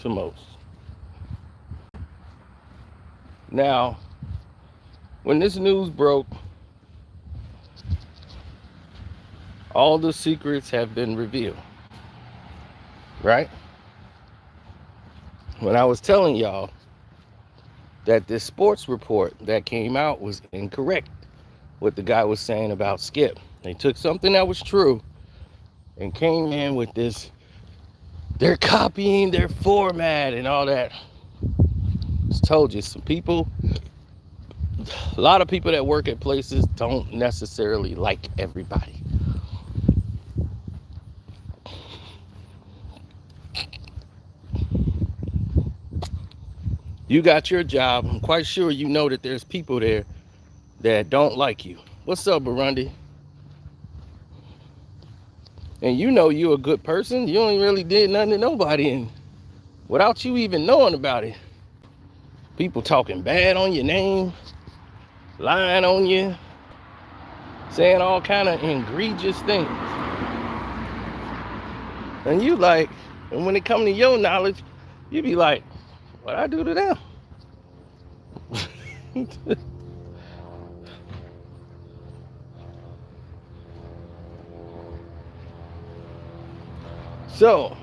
for most. Now, when this news broke, all the secrets have been revealed, right? When I was telling y'all that this sports report that came out was incorrect, what the guy was saying about Skip. They took something that was true and came in with this, they're copying their format and all that. Just told you, some people, a lot of people that work at places don't necessarily like everybody. You got your job. I'm quite sure you know that there's people there that don't like you. What's up, Burundi? And you know you're a good person. You ain't really did nothing to nobody, and without you even knowing about it, people talking bad on your name, lying on you, saying all kind of egregious things. And you like, and when it come to your knowledge, you be like, what I do to them? So,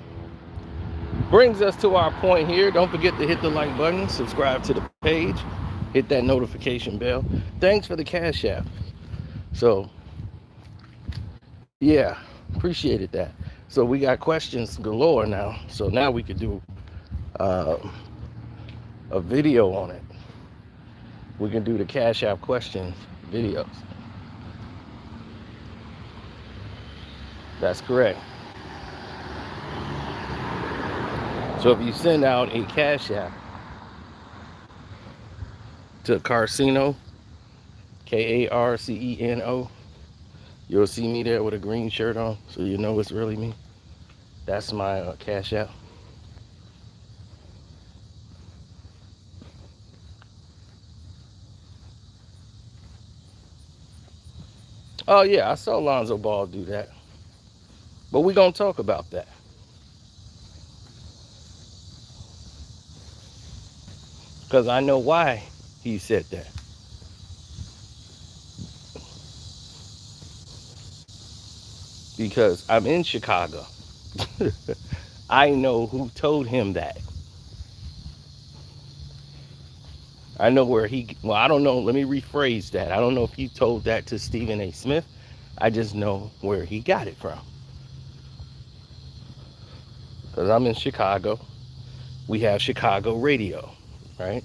brings us to our point here. Don't forget to hit the like button, subscribe to the page, hit that notification bell. Thanks for the Cash App. So, yeah, appreciated that. So we got questions galore now. So now we could do a video on it. We can do the Cash App questions videos. That's correct. So if you send out a Cash App to Carceno, Karceno, you'll see me there with a green shirt on, so you know it's really me. That's my Cash App. Oh yeah, I saw Lonzo Ball do that. But we're going to talk about that. Because I know why he said that. Because I'm in Chicago. I know who told him that. I know where well, I don't know. Let me rephrase that. I don't know if he told that to Stephen A. Smith. I just know where he got it from. Because I'm in Chicago. We have Chicago radio, right?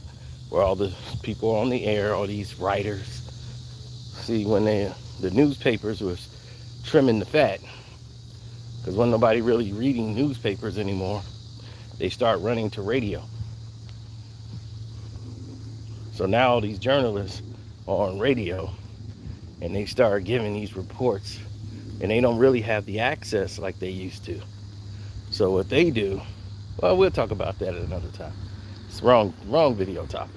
Where all the people on the air, all these writers. See, when the newspapers was trimming the fat, because when nobody really reading newspapers anymore, they start running to radio. So now all these journalists are on radio, and they start giving these reports, and they don't really have the access like they used to. So what they do, well, we'll talk about that at another time. It's wrong video topic.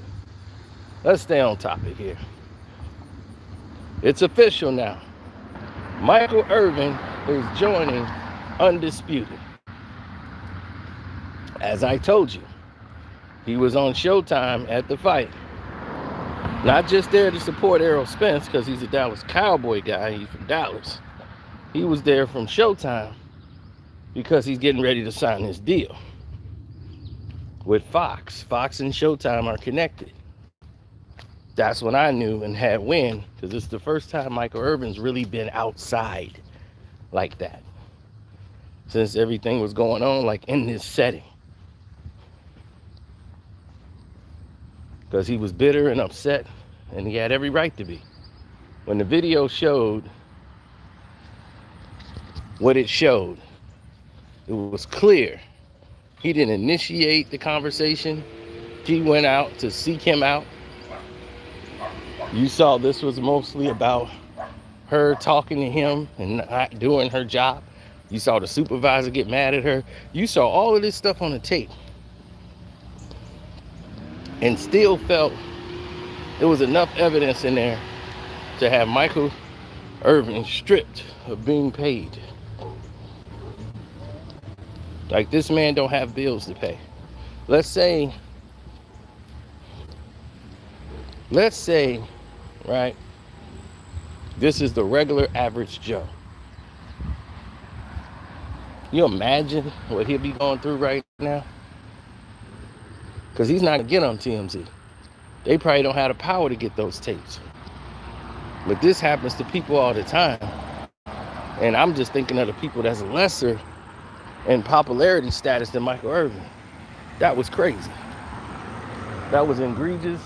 Let's stay on topic here. It's official now. Michael Irvin is joining Undisputed. As I told you, he was on Showtime at the fight. Not just there to support Errol Spence because he's a Dallas Cowboy guy. He's from Dallas. He was there from Showtime because he's getting ready to sign his deal with Fox. Fox and Showtime are connected. That's when I knew and had wind, because it's the first time Michael Irvin's really been outside like that since everything was going on, like in this setting. Because he was bitter and upset, and he had every right to be. When the video showed what it showed, it was clear. He didn't initiate the conversation. He went out to seek him out. You saw this was mostly about her talking to him and not doing her job. You saw the supervisor get mad at her. You saw all of this stuff on the tape. And still felt there was enough evidence in there to have Michael Irvin stripped of being paid. Like, this man don't have bills to pay. let's say, right, this is the regular average Joe. You imagine what he'll be going through right now? Because he's not going to get on TMZ. They probably don't have the power to get those tapes. But this happens to people all the time. And I'm just thinking of the people that's lesser in popularity status than Michael Irvin. That was crazy. That was egregious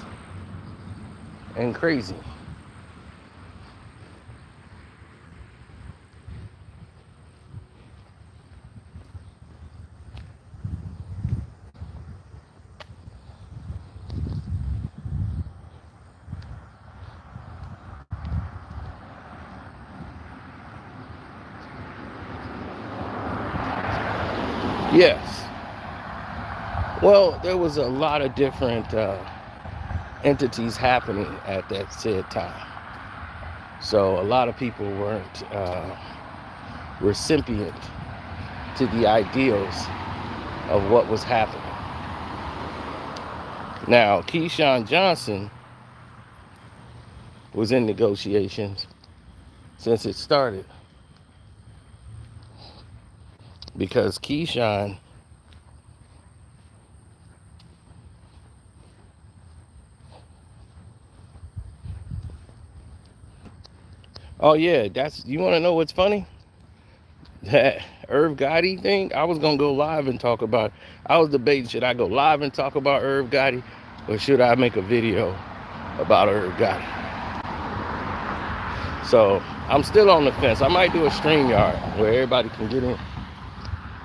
and crazy. Yes. Well, there was a lot of different entities happening at that said time. So a lot of people weren't recipient to the ideals of what was happening. Now, Keyshawn Johnson was in negotiations since it started, because Keyshawn oh yeah, that's, you want to know what's funny? That Irv Gotti thing, I was gonna go live and talk about. I was debating, should I go live and talk about Irv Gotti, or should I make a video about Irv Gotti? So I'm still on the fence. I might do a StreamYard where everybody can get in.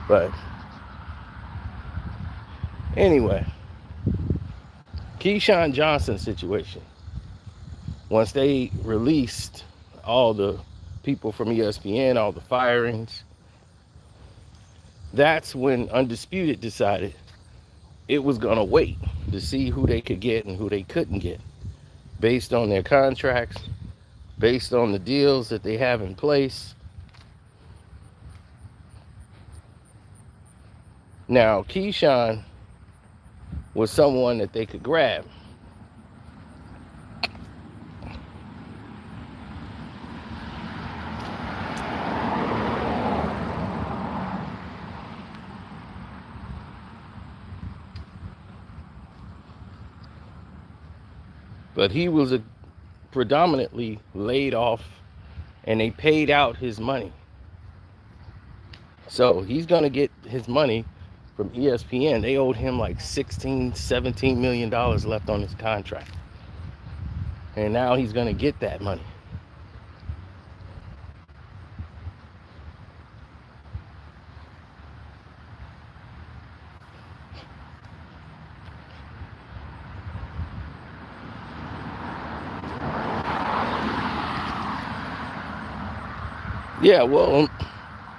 But anyway, Keyshawn Johnson situation. Once they released all the people from ESPN, all the firings, that's when Undisputed decided it was gonna wait to see who they could get and who they couldn't get, based on their contracts, based on the deals that they have in place. Now, Keyshawn was someone that they could grab. But he was predominantly laid off, and they paid out his money. So he's going to get his money from ESPN. They owed him like $16-17 million left on his contract. And now he's going to get that money. Yeah, well,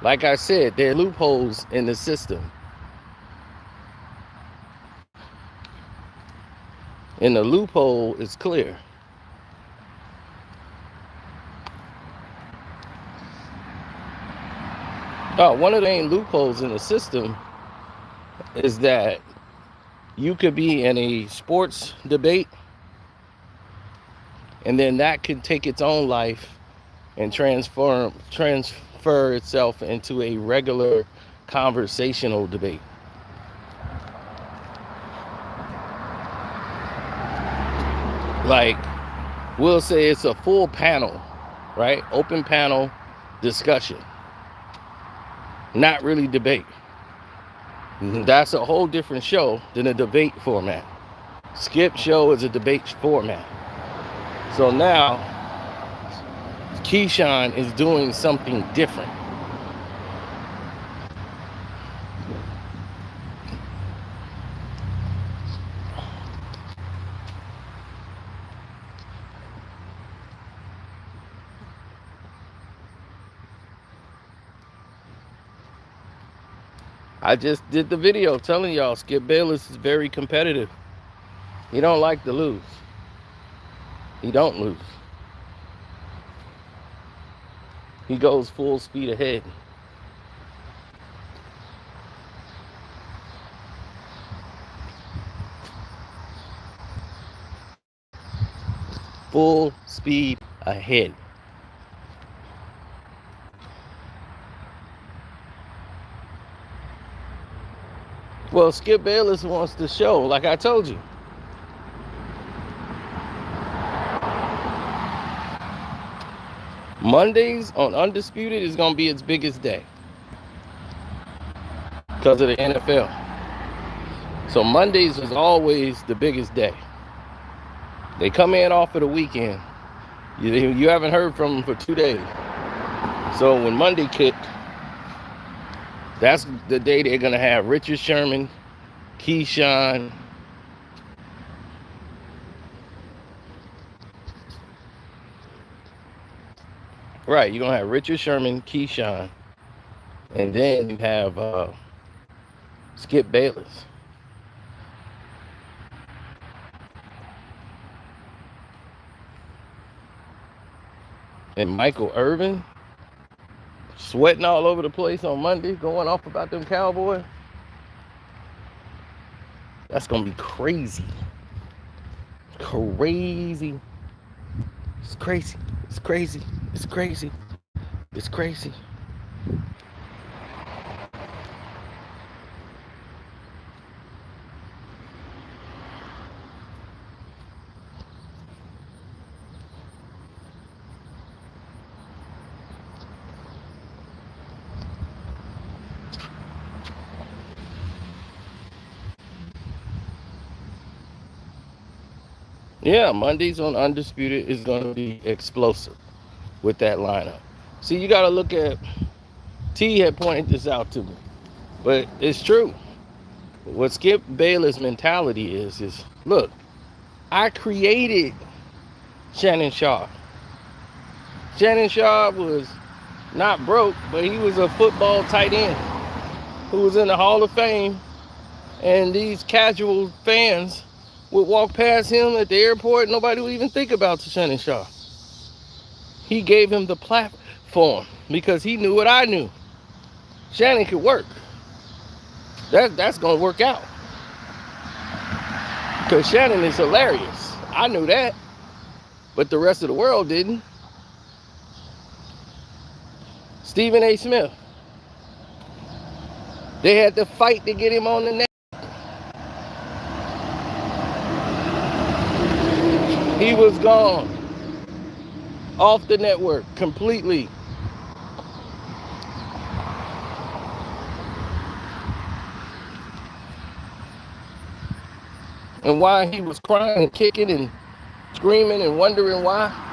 like I said, there are loopholes in the system. And the loophole is clear. Oh, one of the main loopholes in the system is that you could be in a sports debate, and then that could take its own life and transfer itself into a regular conversational debate. Like, we'll say it's a full panel, right? Open panel discussion. Not really debate. That's a whole different show than a debate format. Skip show is a debate format. So now, Keyshawn is doing something different. I just did the video telling y'all Skip Bayless is very competitive. He don't like to lose. He don't lose. He goes full speed ahead. full speed ahead. Well, Skip Bayless wants to show, like I told you. Mondays on Undisputed is going to be its biggest day because of the NFL. So Mondays is always the biggest day. They come in off of the weekend. You haven't heard from them for 2 days. So when Monday kicked, that's the day they're going to have Richard Sherman, Keyshawn, right, you're going to have Richard Sherman, Keyshawn, and then you have Skip Bayless. And Michael Irvin sweating all over the place on Monday, going off about them Cowboys. That's going to be crazy. Crazy. It's crazy. It's crazy. It's crazy. It's crazy. Yeah, Mondays on Undisputed is going to be explosive with that lineup. See, you got to look at, T had pointed this out to me, but it's true. What Skip Bayless' mentality is look, I created Shannon Sharpe. Shannon Sharpe was not broke, but he was a football tight end who was in the Hall of Fame, and these casual fans would walk past him at the airport. Nobody would even think about Shannon Sharpe. He gave him the platform because he knew what I knew. Shannon could work. That's going to work out. Because Shannon is hilarious. I knew that. But the rest of the world didn't. Stephen A. Smith. They had to fight to get him on the net. He was gone. Off the network completely. And why he was crying and kicking and screaming and wondering why.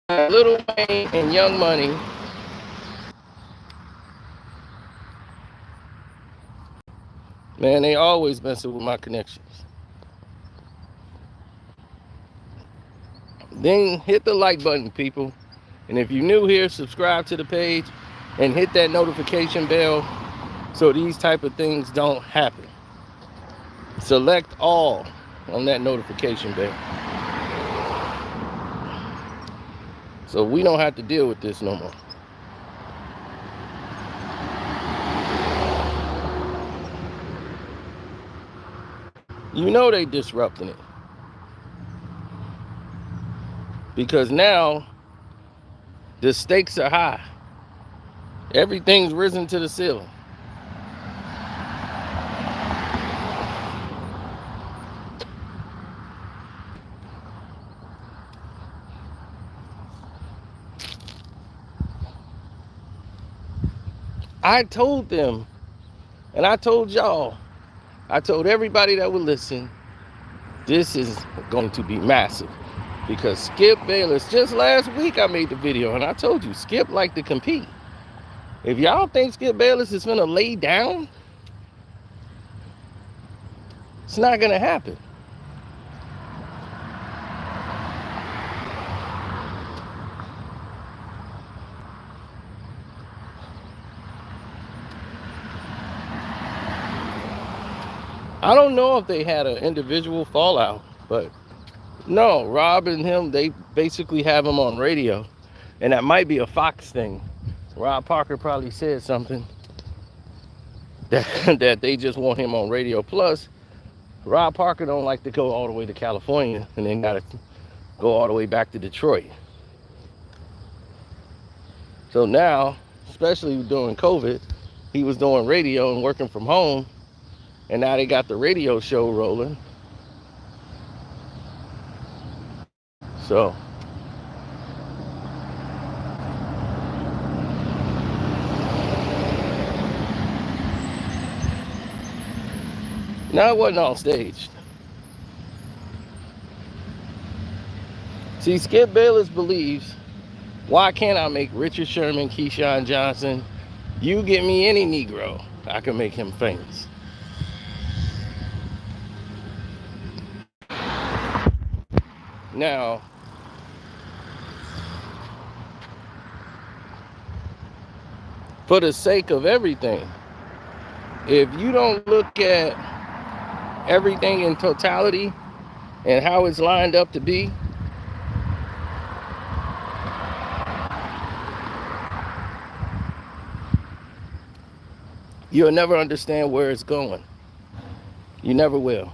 Lil Wayne and Young Money man, they always messing with my connections. Then hit the like button, people. And if you're new here, subscribe to the page and hit that notification bell so these type of things don't happen. Select all on that notification bell, so we don't have to deal with this no more. You know they disrupting it. Because now the stakes are high. Everything's risen to the ceiling. I told them, and I told y'all, I told everybody that would listen, this is going to be massive. Because Skip Bayless, just last week I made the video, and I told you, Skip like to compete. If y'all think Skip Bayless is gonna lay down, it's not gonna happen. I don't know if they had an individual fallout, but no, Rob and him, they basically have him on radio. And that might be a Fox thing. Rob Parker probably said something that they just want him on radio. Plus, Rob Parker don't like to go all the way to California and then got to go all the way back to Detroit. So now, especially during COVID, he was doing radio and working from home, and now they got the radio show rolling. So now it wasn't all staged. See, Skip Bayless believes, why can't I make Richard Sherman, Keyshawn Johnson? You get me any Negro, I can make him famous. Now, for the sake of everything, if you don't look at everything in totality and how it's lined up to be, you'll never understand where it's going. You never will.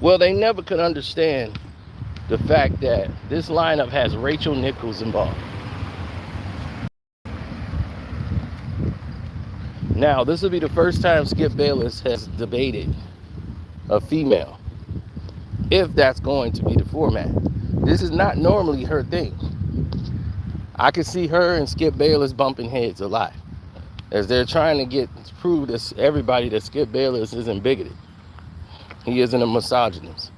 Well, they never could understand the fact that this lineup has Rachel Nichols involved. Now, this will be the first time Skip Bayless has debated a female, if that's going to be the format. This is not normally her thing. I could see her and Skip Bayless bumping heads a lot, as they're trying to prove to everybody that Skip Bayless isn't bigoted. He isn't a misogynist.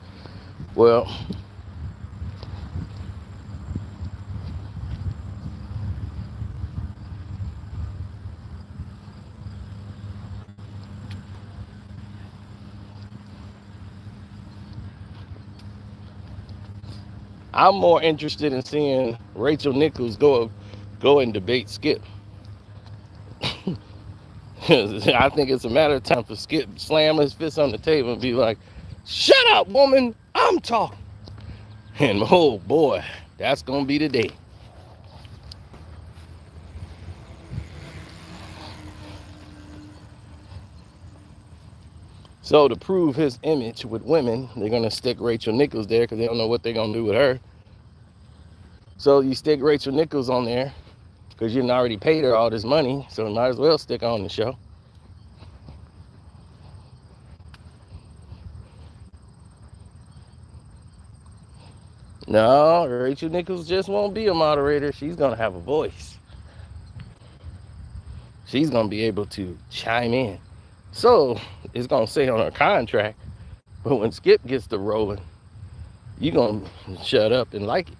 Well, I'm more interested in seeing Rachel Nichols go and debate Skip. I think it's a matter of time for Skip to slam his fist on the table and be like, "Shut up, woman, I'm talking." And oh boy, that's gonna be the day. So to prove his image with women, they're gonna stick Rachel Nichols there because they don't know what they're gonna do with her. So you stick Rachel Nichols on there because you already paid her all this money, so might as well stick her on the show. No, Rachel Nichols just won't be a moderator. She's gonna have a voice. She's gonna be able to chime in. So it's gonna say on her contract, but when Skip gets to rolling, you're gonna shut up and like it.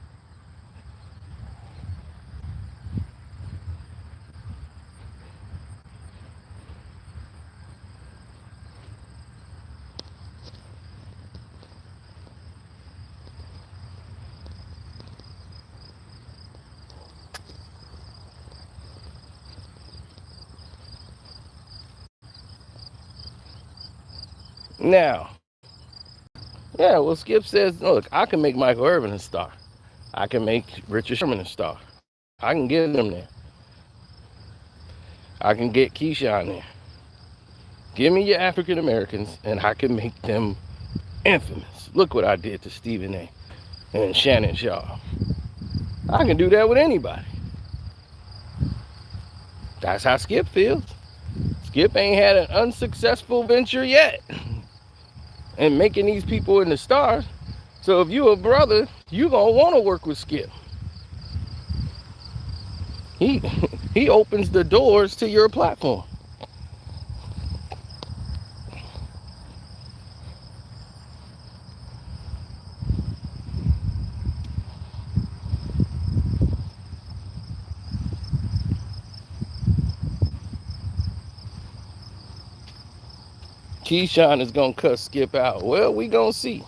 Now, yeah, well, Skip says, look, I can make Michael Irvin a star. I can make Richard Sherman a star. I can get them there. I can get Keyshawn there. Give me your African Americans and I can make them infamous. Look what I did to Stephen A. and Shannon Shaw. I can do that with anybody. That's how Skip feels. Skip ain't had an unsuccessful venture yet. And making these people in the stars. So if you a brother, you gonna want to work with Skip. He opens the doors to your platform. Keyshawn is gonna cut Skip out. Well, we gonna see.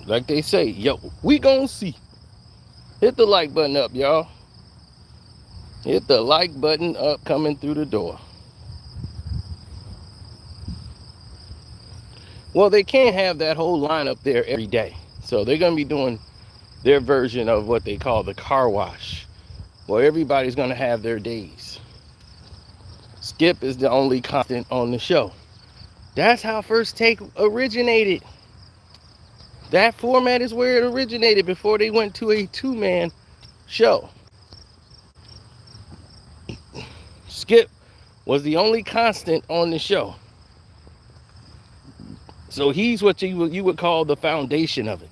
Like they say, yo, we gonna see. Hit the like button up, y'all. Hit the like button up coming through the door. Well, they can't have that whole lineup there every day. So they're gonna be doing their version of what they call the car wash, where everybody's gonna have their days. Skip is the only constant on the show. That's how First Take originated. That format is where it originated before they went to a two-man show. Skip was the only constant on the show. So he's what you would call the foundation of it.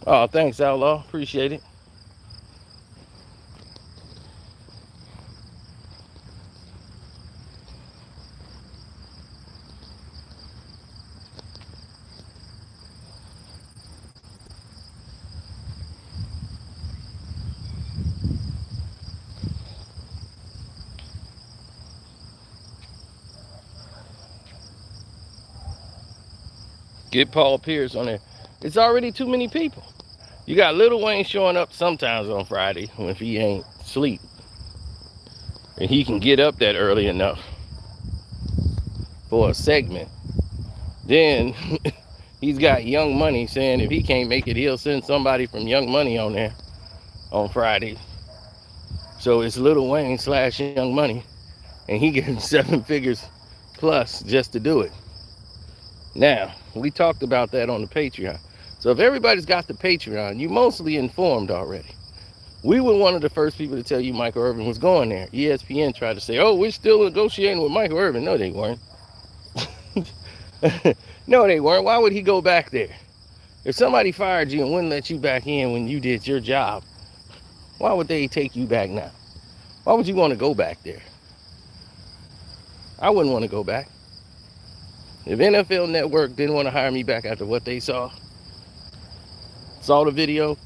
Oh, thanks, Outlaw. Appreciate it. Get Paul Pierce on there. It's already too many people. You got Lil Wayne showing up sometimes on Friday if he ain't asleep. And he can get up that early enough for a segment. Then he's got Young Money saying if he can't make it, he'll send somebody from Young Money on there on Friday. So it's Lil Wayne / Young Money. And he getting 7 figures plus just to do it. Now, we talked about that on the Patreon. So if everybody's got the Patreon, you mostly informed already. We were one of the first people to tell you Michael Irvin was going there. ESPN tried to say, oh, we're still negotiating with Michael Irvin. No, they weren't. No, they weren't. Why would he go back there? If somebody fired you and wouldn't let you back in when you did your job, why would they take you back now? Why would you want to go back there? I wouldn't want to go back. If NFL Network didn't want to hire me back after what they saw the video,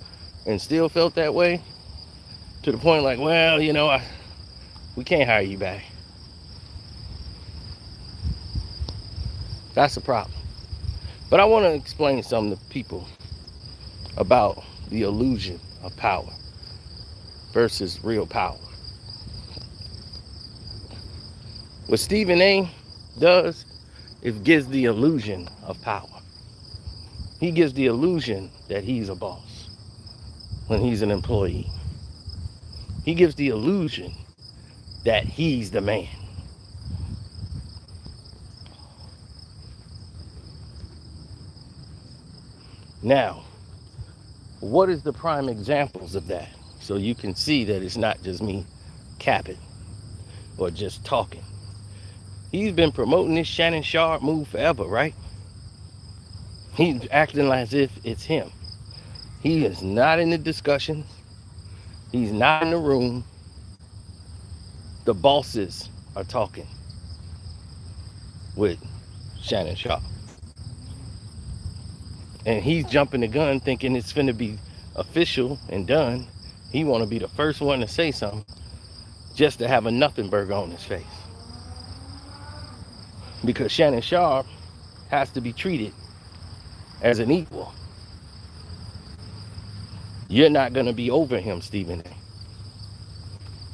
and still felt that way, to the point like, well, you know, we can't hire you back. That's the problem. But I want to explain something to people about the illusion of power versus real power. What Stephen A does is gives the illusion of power. He gives the illusion that he's a boss when he's an employee. He gives the illusion that he's the man. Now, what is the prime examples of that? So you can see that it's not just me capping or just talking. He's been promoting this Shannon Sharp move forever, right? He's acting as if it's him. He is not in the discussions. He's not in the room. The bosses are talking with Shannon Sharp. And he's jumping the gun thinking it's finna be official and done. He want to be the first one to say something just to have a nothing burger on his face. Because Shannon Sharp has to be treated as an equal. You're not going to be over him, Stephen A.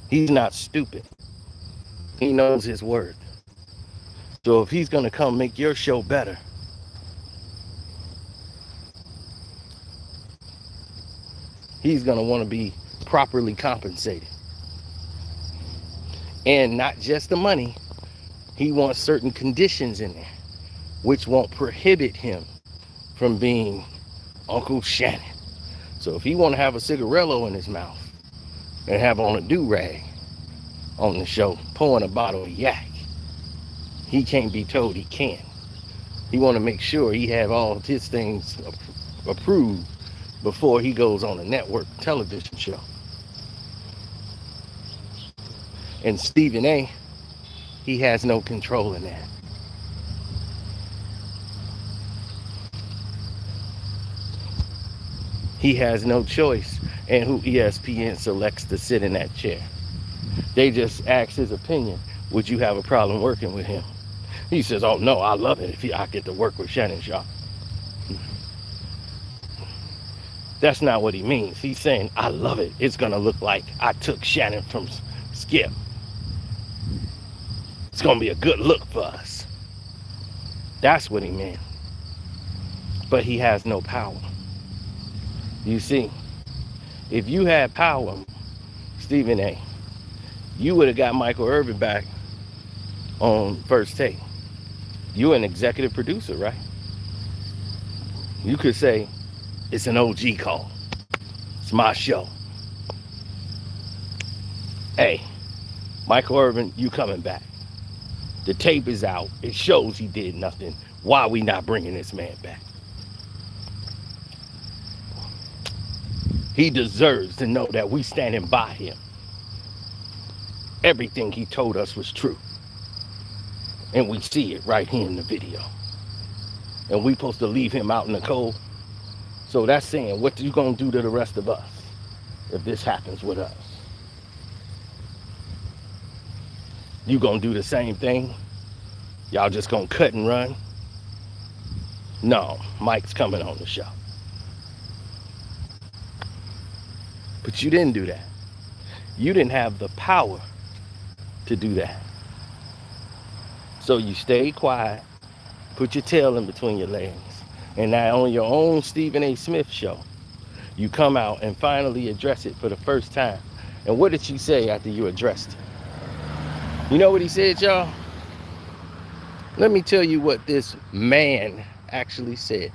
He's not stupid. He knows his worth. So if he's going to come make your show better, he's going to want to be properly compensated. And not just the money. He wants certain conditions in there, which won't prohibit him from being Uncle Shannon. So if he want to have a cigarello in his mouth and have on a do-rag on the show, pouring a bottle of yak, he can't be told he can't. He want to make sure he have all his things approved before he goes on a network television show. And Stephen A, he has no control in that. He has no choice in who ESPN selects to sit in that chair. They just asked his opinion. Would you have a problem working with him? He says, oh no, I love it if I get to work with Shannon Sharpe. That's not what he means. He's saying, I love it. It's going to look like I took Shannon from Skip. It's going to be a good look for us. That's what he meant. But he has no power. You see, if you had power, Stephen A., you would have got Michael Irvin back on First Take. You're an executive producer, right? You could say, it's an OG call. It's my show. Hey, Michael Irvin, you coming back. The tape is out. It shows he did nothing. Why are we not bringing this man back? He deserves to know that we standing by him. Everything he told us was true. And we see it right here in the video. And we supposed to leave him out in the cold. So that's saying, what you gonna do to the rest of us if this happens with us? You gonna do the same thing? Y'all just gonna cut and run? No, Mike's coming on the show. But you didn't do that. You didn't have the power to do that. So you stayed quiet, put your tail in between your legs, and now on your own Stephen A. Smith show, you come out and finally address it for the first time. And what did you say after you addressed it? You know what he said, y'all? Let me tell you what this man actually said.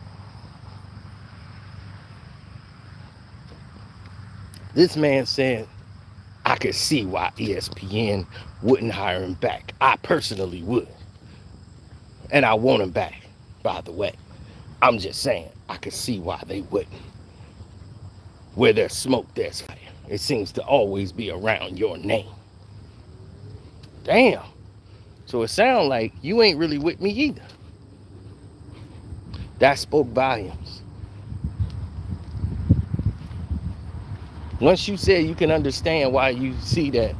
This man said, I could see why ESPN wouldn't hire him back. I personally would. And I want him back, by the way. I'm just saying, I could see why they wouldn't. Where there's smoke, there's fire. It seems to always be around your name. Damn. So it sounds like you ain't really with me either. That spoke volumes. Once you said you can understand why you see that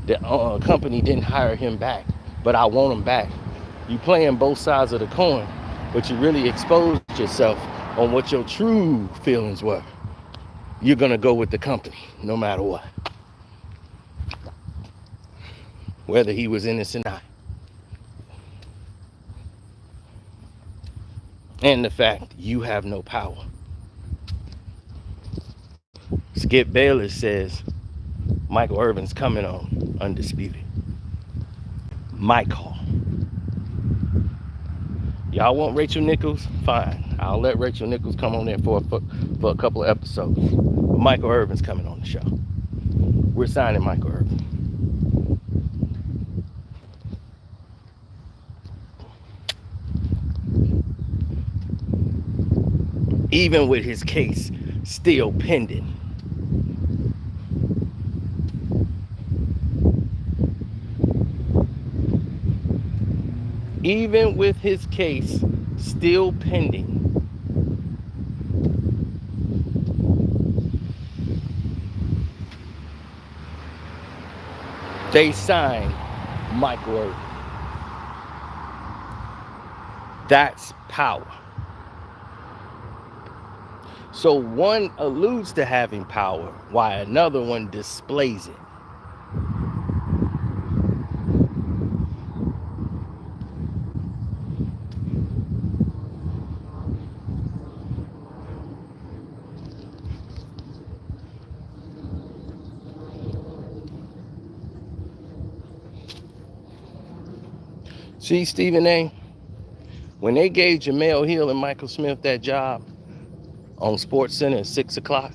the company didn't hire him back, but I want him back. You playing both sides of the coin, but you really exposed yourself on what your true feelings were. You're gonna go with the company, no matter what. Whether he was innocent or not. And the fact you have no power. Skip Bayless says Michael Irvin's coming on Undisputed. My call. Y'all want Rachel Nichols? Fine. I'll let Rachel Nichols come on there for a couple of episodes. But Michael Irvin's coming on the show. We're signing Michael Irvin. Even with his case still pending. Even with his case still pending. They signed Michael Irvin. That's power. So one alludes to having power, while another one displays it. See, Stephen A., when they gave Jamel Hill and Michael Smith that job on Sports Center at 6 o'clock,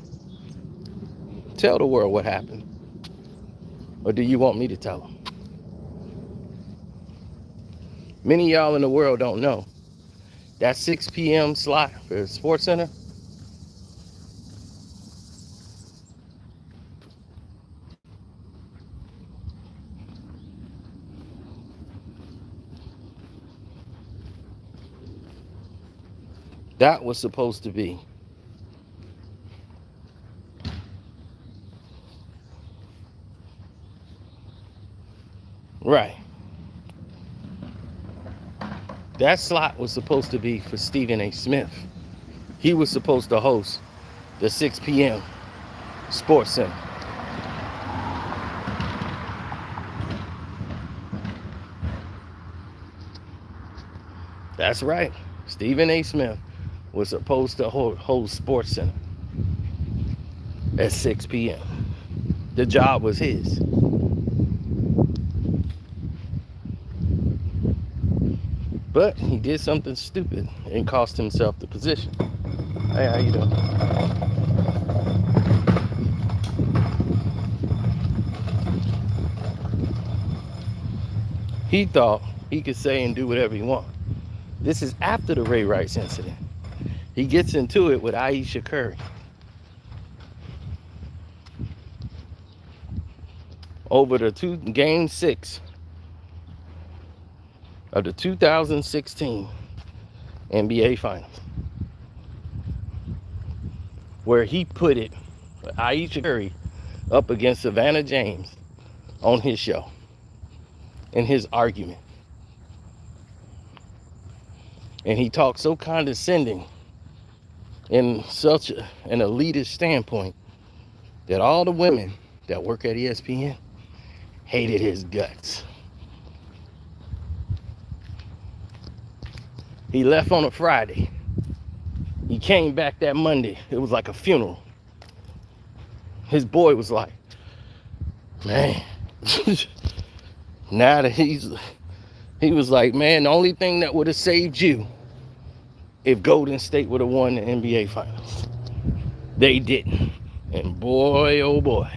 tell the world what happened. Or do you want me to tell them? Many of y'all in the world don't know. That 6 p.m. slot for Sports Center, that was supposed to be That slot was supposed to be for Stephen A. Smith. He was supposed to host the 6 p.m. Sports Center. That's right. Stephen A. Smith was supposed to host Sports Center at 6 p.m. The job was his. But he did something stupid and cost himself the position. Hey, how you doing? He thought he could say and do whatever he wanted. This is after the Ray Rice incident. He gets into it with Ayesha Curry over the game 6 of the 2016 NBA Finals, where he put it, Ayesha Curry, up against Savannah James on his show in his argument. And he talked so condescending in such an elitist standpoint that all the women that work at ESPN hated his guts. He left on a Friday. He came back that Monday. It was like a funeral. His boy was like, man, now that he was like, man, the only thing that would have saved you if Golden State would have won the NBA Finals. They didn't. And boy, oh boy,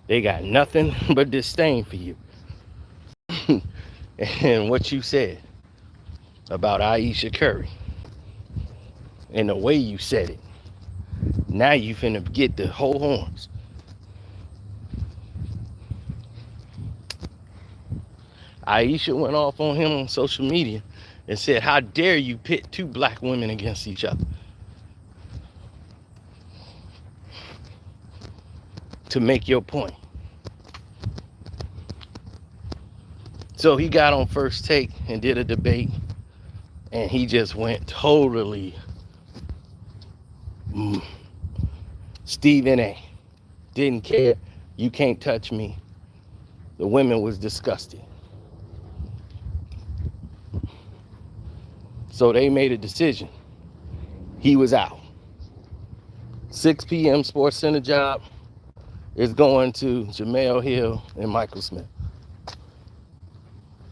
they got nothing but disdain for you. And what you said about Ayesha Curry and the way you said it, now you finna get the whole horns. Ayesha went off on him on social media and said, how dare you pit 2 black women against each other to make your point. So he got on First Take and did a debate, and he just went totally Stephen A. Didn't care. You can't touch me. The women was disgusted. So they made a decision. He was out. 6 p.m. Sports Center job is going to Jamel Hill and Michael Smith.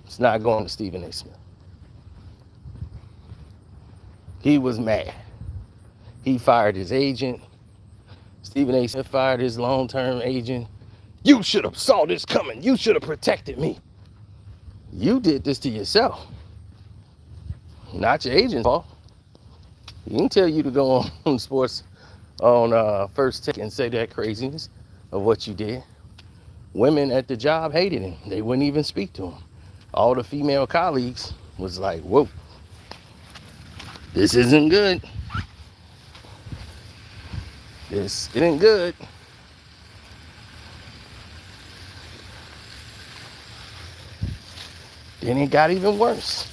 It's not going to Stephen A. Smith. He was mad. He fired his agent. Stephen A. Smith fired his long-term agent. You should have saw this coming. You should have protected me. You did this to yourself. Not your agent's fault. He didn't tell you to go on sports on First Take and say that craziness of what you did. Women at the job hated him. They wouldn't even speak to him. All the female colleagues was like, whoa, this isn't good. This isn't good. Then it got even worse.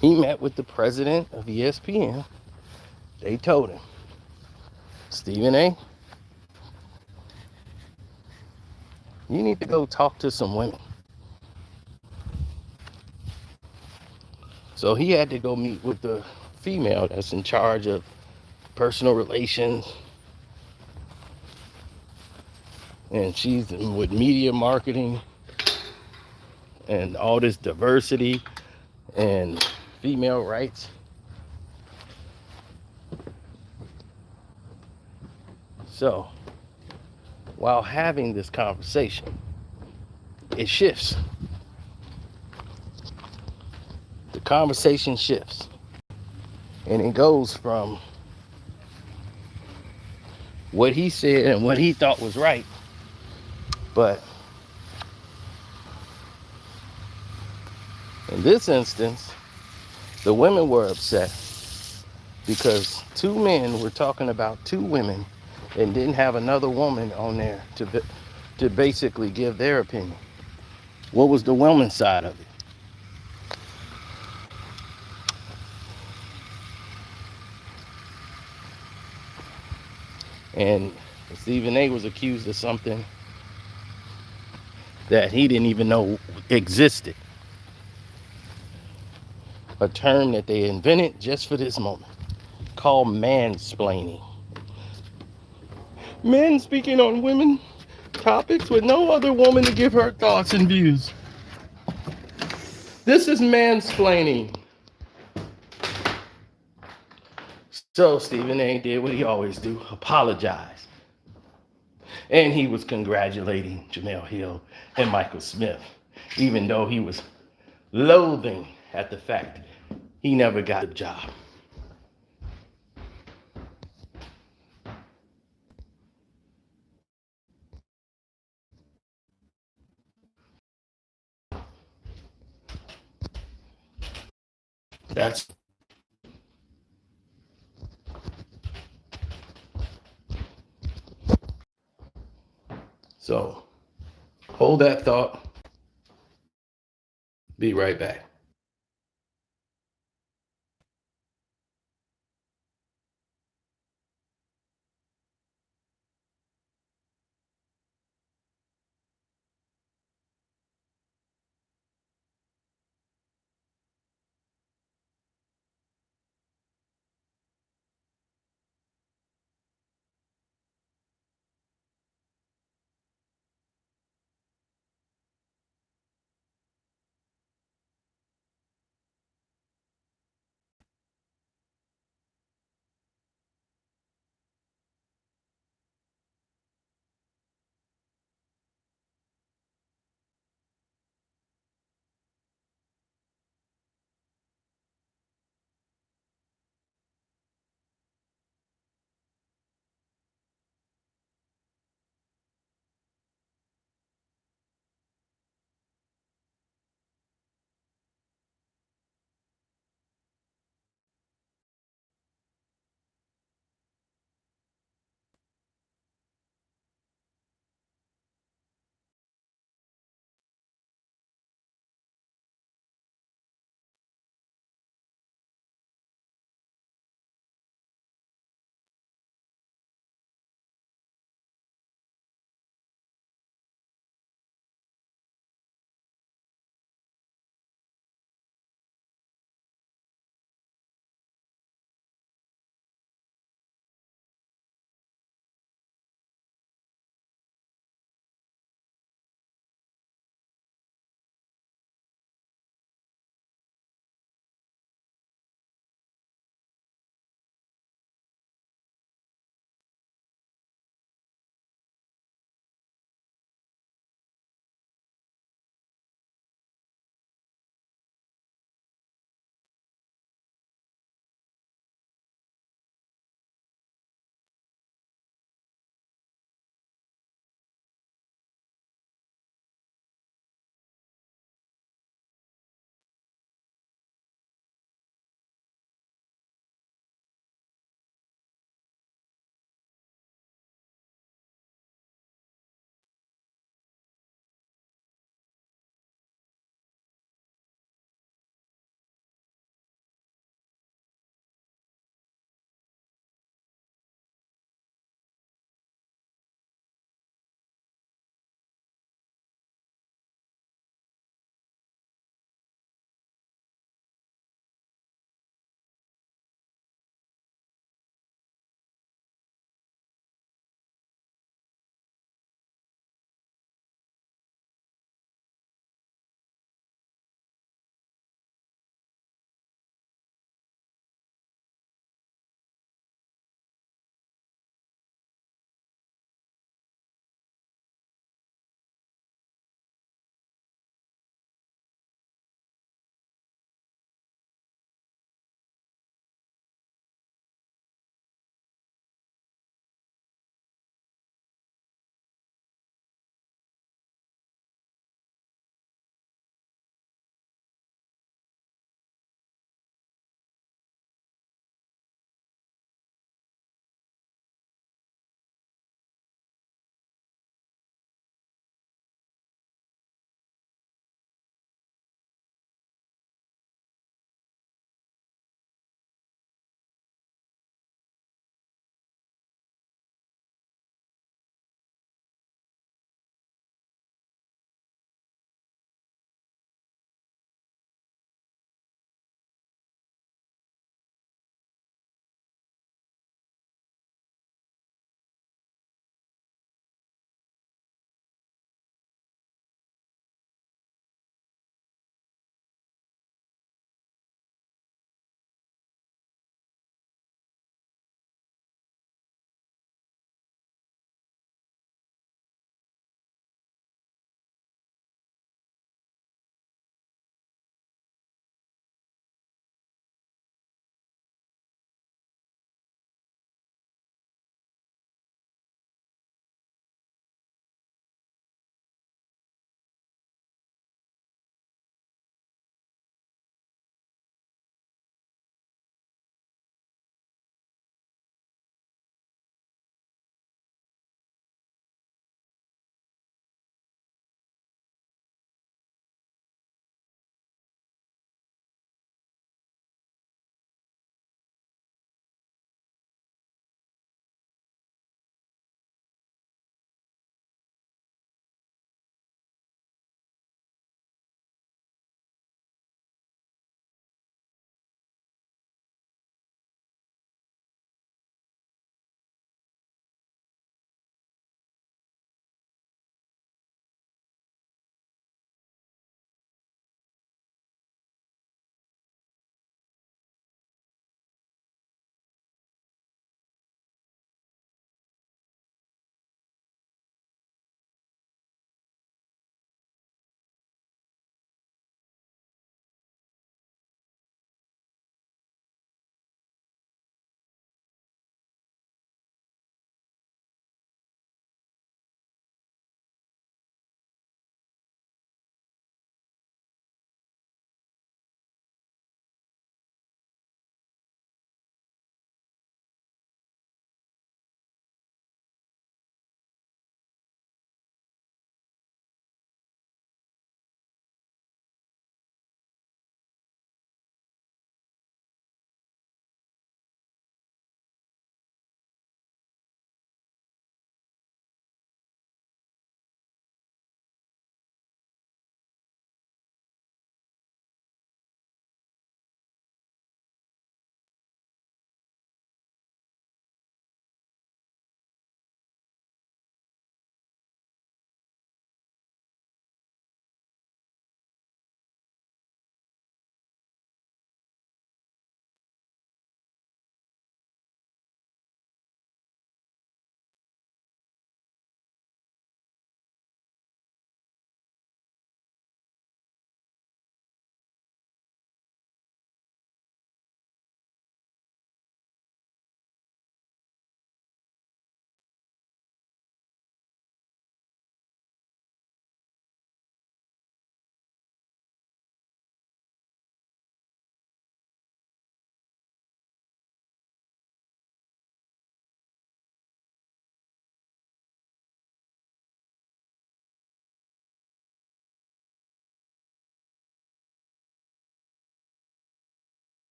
He met with the president of ESPN. They told him, Stephen A., you need to go talk to some women. So he had to go meet with the female that's in charge of personal relations. And she's with media marketing and all this diversity and female rights. So, while having this conversation, it shifts. The conversation shifts. And it goes from what he said and what he thought was right. But in this instance, the women were upset because two men were talking about two women and didn't have another woman on there to basically give their opinion. What was the woman's side of it? And Stephen A was accused of something that he didn't even know existed. A term that they invented just for this moment, called mansplaining. Men speaking on women topics with no other woman to give her thoughts and views. This is mansplaining. So Stephen A did what he always do, apologize. And he was congratulating Jamel Hill and Michael Smith, even though he was loathing at the fact he never got a job. That's so. Hold that thought. Be right back.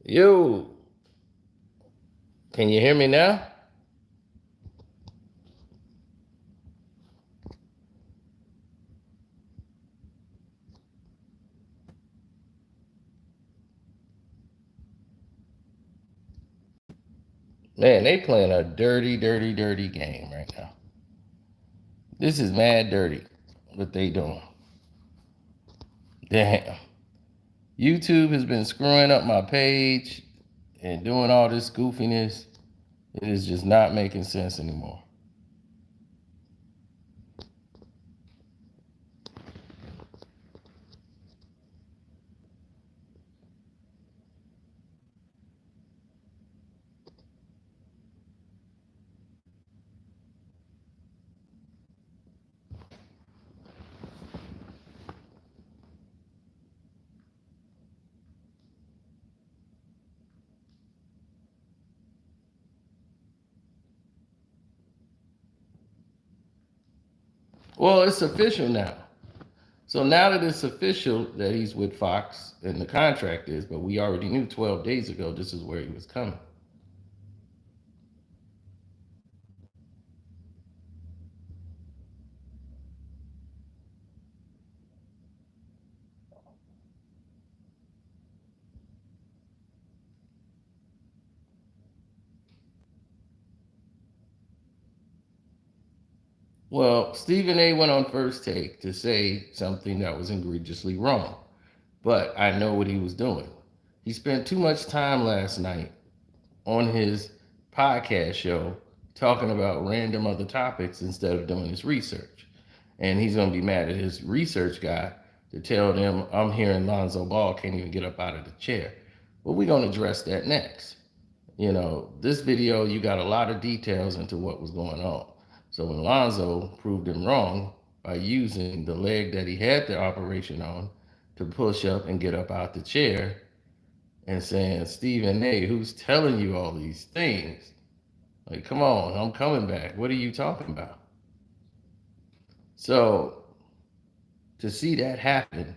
Yo, can you hear me now? Man, they playing a dirty, dirty, dirty game right now. This is mad dirty, what they doing. Damn. YouTube has been screwing up my page and doing all this goofiness. It is just not making sense anymore. Well, it's official now. So now that it's official that he's with Fox and the contract is, but we already knew 12 days ago this is where he was coming. Well, Stephen A went on First Take to say something that was egregiously wrong, but I know what he was doing. He spent too much time last night on his podcast show talking about random other topics instead of doing his research. And he's going to be mad at his research guy to tell them, I'm hearing Lonzo Ball can't even get up out of the chair. But we're going to address that next. You know, this video, you got a lot of details into what was going on. So when Lonzo proved him wrong by using the leg that he had the operation on to push up and get up out the chair and saying, Stephen A, who's telling you all these things? Like, come on, I'm coming back. What are you talking about? So to see that happen,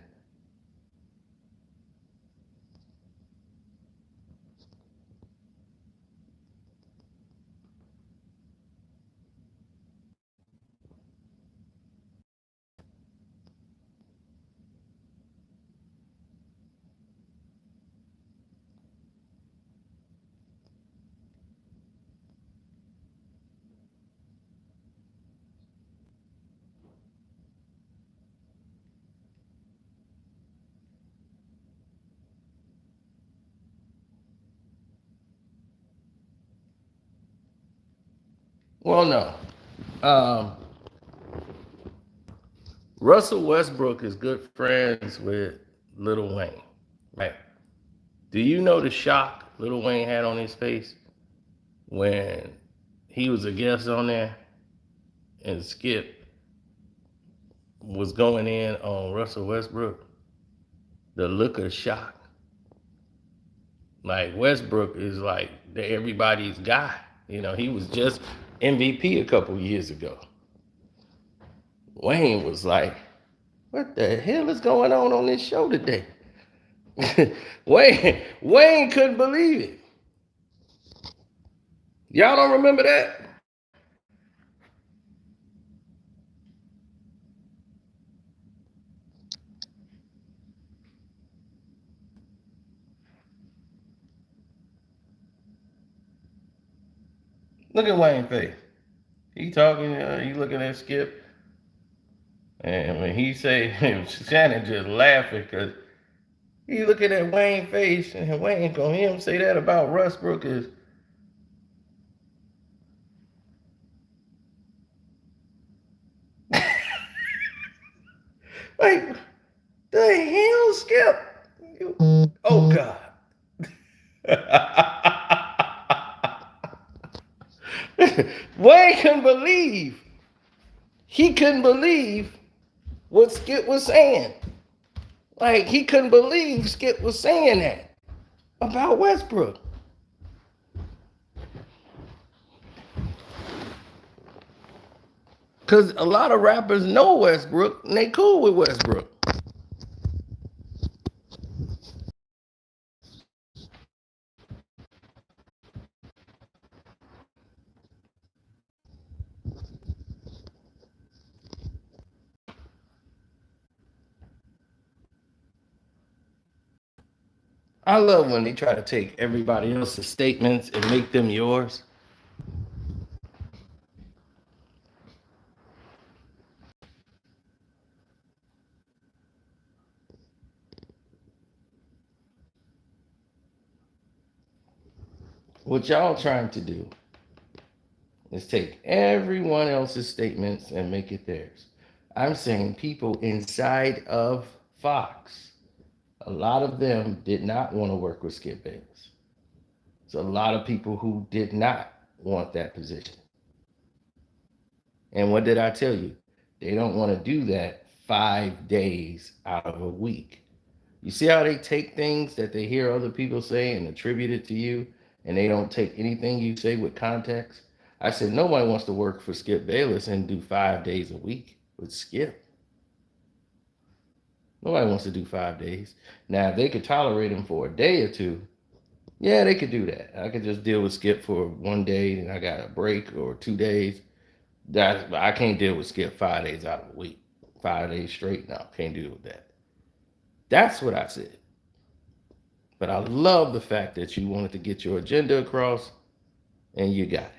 well, no. Russell Westbrook is good friends with Lil Wayne, right? Do you know the shock Lil Wayne had on his face when he was a guest on there and Skip was going in on Russell Westbrook? The look of shock. Like, Westbrook is like everybody's guy. You know, he was just MVP a couple years ago. Wayne was like, what the hell is going on this show today? Wayne couldn't believe it. Y'all don't remember that? Look at Wayne's face. He talking, he looking at Skip. And when he say, Shannon just laughing because he looking at Wayne's face, and Wayne gonna hear him say that about Westbrook is. Like, the hell, Skip? Oh, God. Wayne couldn't believe. He couldn't believe what Skip was saying. Like, he couldn't believe Skip was saying that about Westbrook. Because a lot of rappers know Westbrook and they cool with Westbrook. I love when they try to take everybody else's statements and make them yours. What y'all trying to do is take everyone else's statements and make it theirs. I'm saying people inside of Fox, a lot of them did not want to work with Skip Bayless. So a lot of people who did not want that position. And what did I tell you? They don't want to do that 5 days out of a week. You see how they take things that they hear other people say and attribute it to you, and they don't take anything you say with context? I said, nobody wants to work for Skip Bayless and do 5 days a week with Skip. Nobody wants to do 5 days. Now, if they could tolerate him for a day or two, yeah, they could do that. I could just deal with Skip for one day, and I got a break, or 2 days. I can't deal with Skip 5 days out of a week. 5 days straight, no, can't deal with that. That's what I said. But I love the fact that you wanted to get your agenda across, and you got it.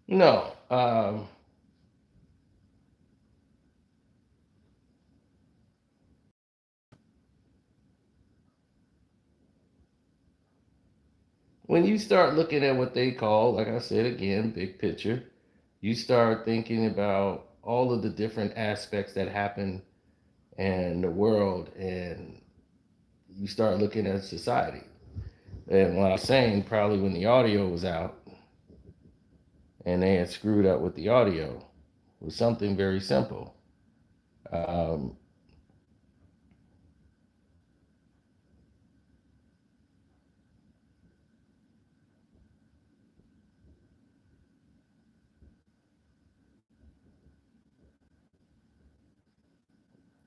No, when you start looking at what they call, like I said again, big picture, you start thinking about all of the different aspects that happen in the world, and you start looking at society. And what I was saying, probably when the audio was out and they had screwed up with the audio, was something very simple. Um,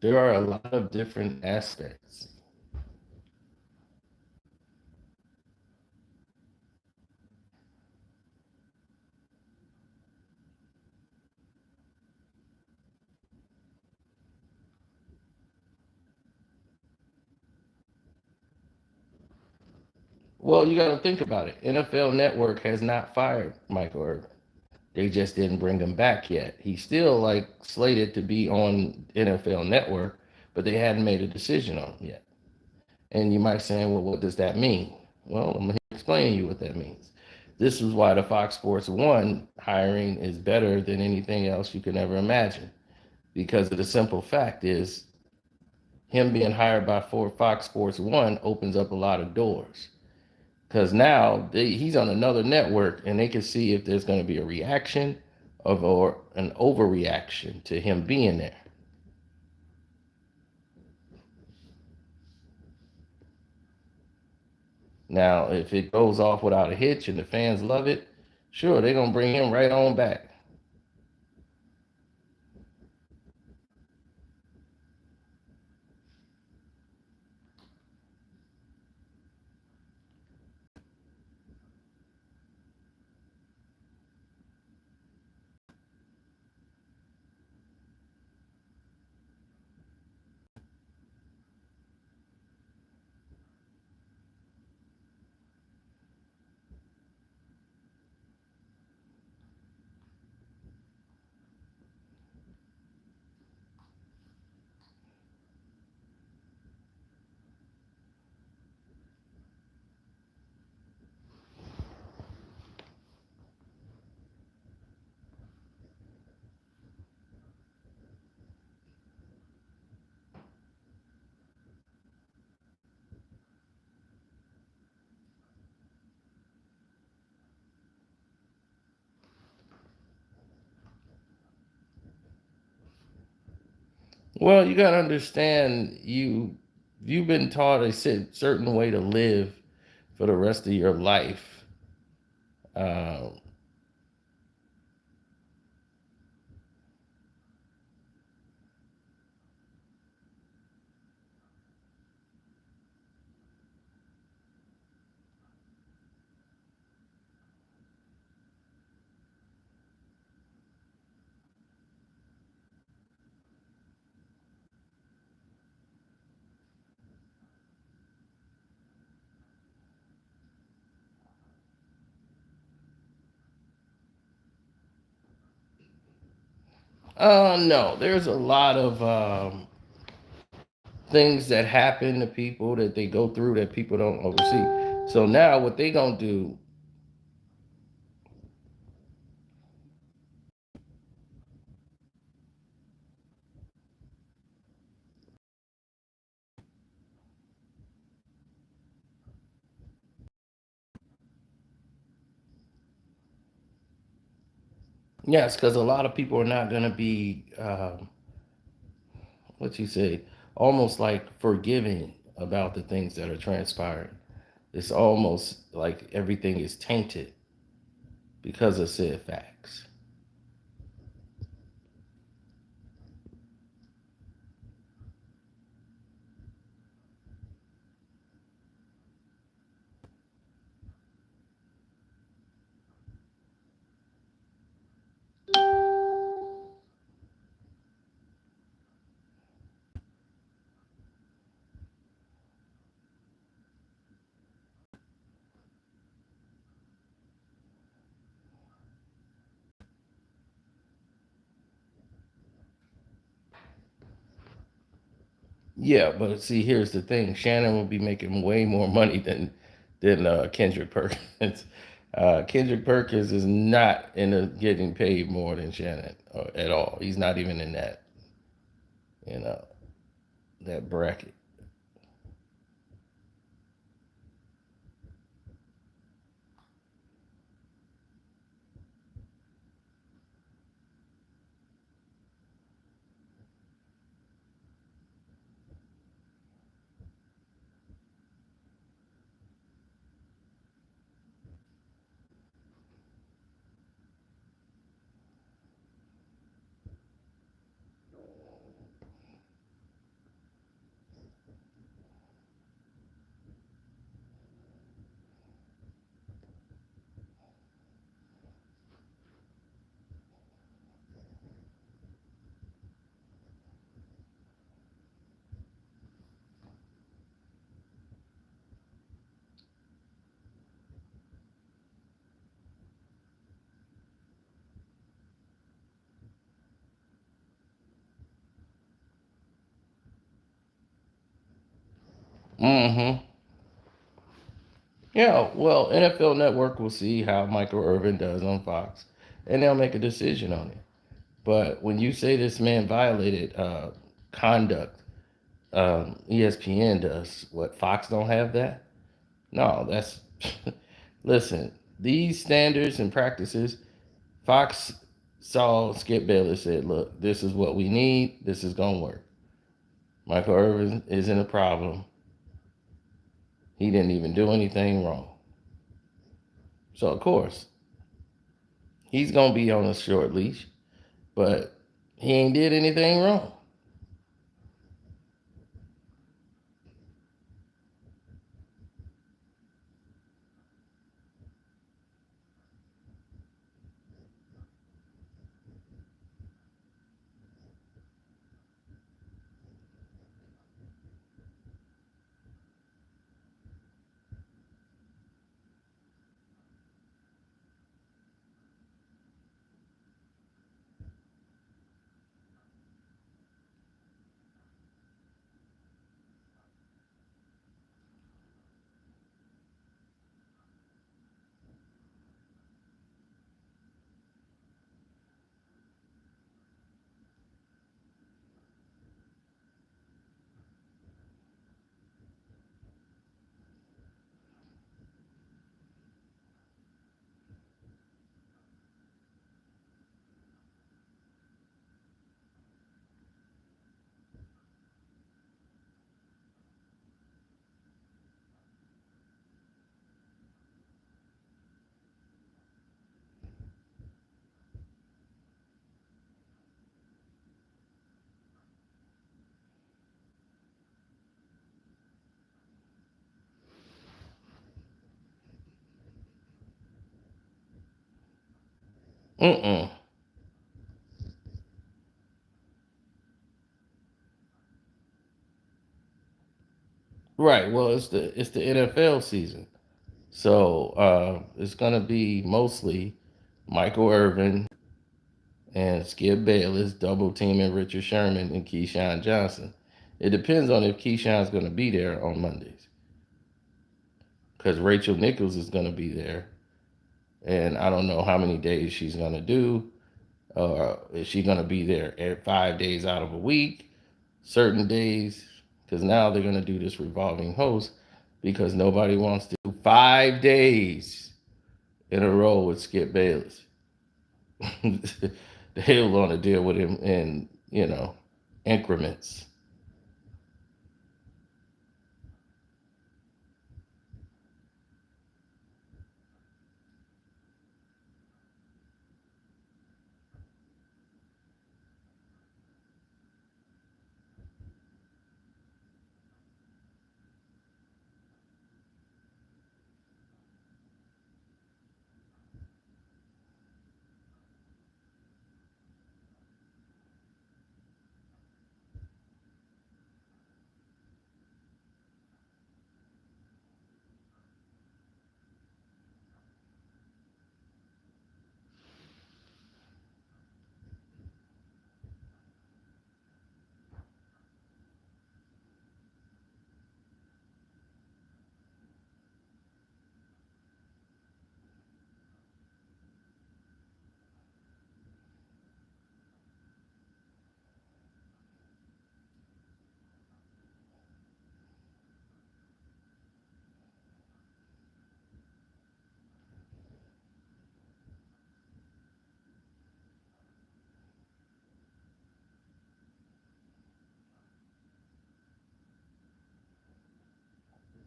there are a lot of different aspects. Well, you got to think about it. NFL Network has not fired Michael Irvin. They just didn't bring him back yet. He's still like slated to be on NFL Network, but they hadn't made a decision on him yet. And you might say, well, what does that mean? Well, I'm going to explain to you what that means. This is why the Fox Sports One hiring is better than anything else you can ever imagine. Because of the simple fact is, him being hired by Fox Sports One opens up a lot of doors. Because now he's on another network, and they can see if there's going to be a reaction or an overreaction to him being there. Now, if it goes off without a hitch and the fans love it, sure, they're going to bring him right on back. Well, you gotta understand you've been taught a certain way to live for the rest of your life. Uh, no, there's a lot of things that happen to people that they go through that people don't oversee. So now what they gonna do? Yes, because a lot of people are not gonna be what you say, almost like forgiving about the things that are transpiring. It's almost like everything is tainted because of said facts. Yeah, but see, here's the thing: Shannon will be making way more money than Kendrick Perkins. Kendrick Perkins is not getting paid more than Shannon at all. He's not even in that, you know, that bracket. Mm-hmm. Yeah, well, NFL Network will see how Michael Irvin does on Fox, and they'll make a decision on it. But when you say this man violated conduct, ESPN does. What, Fox don't have that? No, that's listen. These standards and practices, Fox saw Skip Bayless said, "Look, this is what we need. This is gonna work." Michael Irvin isn't a problem. He didn't even do anything wrong. So of course he's gonna be on a short leash, but he ain't did anything wrong. Mm-mm. Right. Well, it's the NFL season, so it's gonna be mostly Michael Irvin and Skip Bayless double teaming Richard Sherman and Keyshawn Johnson. It depends on if Keyshawn's gonna be there on Mondays, because Rachel Nichols is gonna be there, and I don't know how many days she's gonna do. Is she gonna be there at 5 days out of a week, certain days? Because now they're gonna do this revolving host because nobody wants to do 5 days in a row with Skip Bayless. They'll want to deal with him in increments.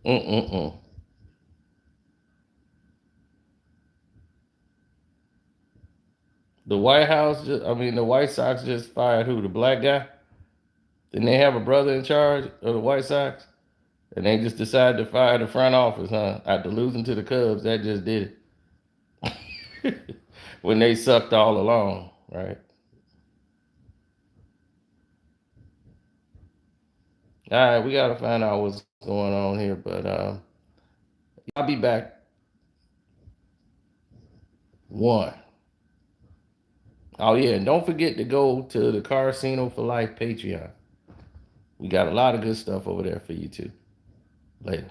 Mm-mm-mm. The White House, the White Sox just fired who? The black guy? Didn't they have a brother in charge of the White Sox? And they just decided to fire the front office, huh? After losing to the Cubs, that just did it. When they sucked all along, right? All right, we got to find out what's going on here, but I'll be back. One. Oh, yeah, and don't forget to go to the Casino for Life Patreon. We got a lot of good stuff over there for you, too. Later.